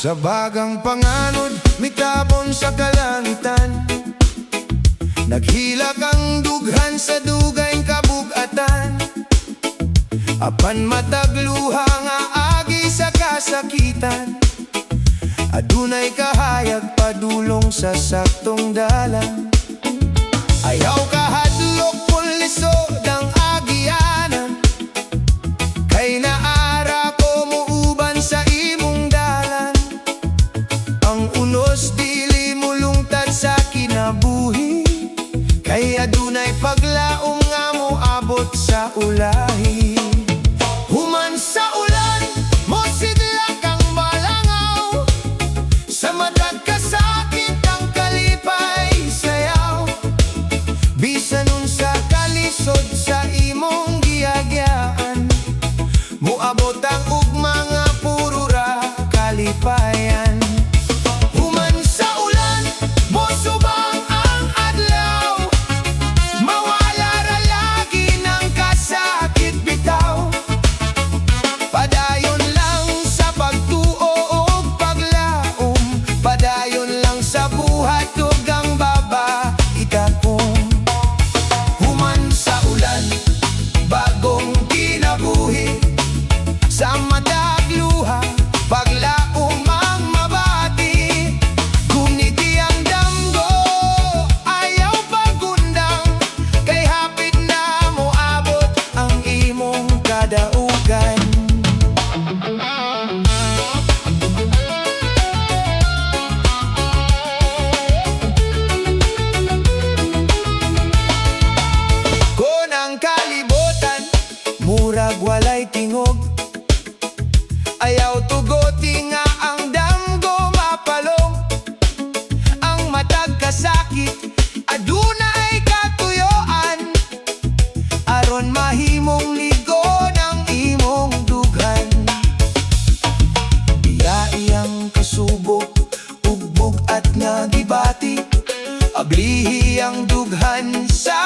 Sa bagang panganod, mitabon sa kalangitan, naghilak ang dughan sa dugay kabugatan. Apan matagluha nga agi sa kasakitan, adunay kahayag padulong sa saktong dalan. Ayaw kahadlok pulisod ang agianan, kay naara ko muuban sa imong dalan. Ang unos dili mulungtad sa kinabuhi, kay adunay paglaom nga moabot sa ulahi. Human sa ulan, mosidlak ang malangaw, sa matag kasakit ang kalipay sayaw. Bisan unsa kalisod sa imong giagyaan, moabot ang ugma nga puro ra kalipayan. Human sa ulan, mosubang ang adlaw, mawala ra lagi ng kasakit bitaw. Padayon lang sa pagtuo ug paglaom, padayon lang sa buhat ug ang baba itakong. Human sa ulan, bagong kinabuhi, sa matag luha, paglaom ang mabati. Gumiti ang damgo, ayaw pagundang, kay hapit na moabot ang imong kadaugan. Kung ang kalibutan murag walay tingog, ayaw tugoti nga ang damgo mapalong. Ang matag kasakit adunay katuyoan, aron mahimong ligon ang imong dughan. Iyang kasubok ug bugat nga gibati, ablihi ang dughan sa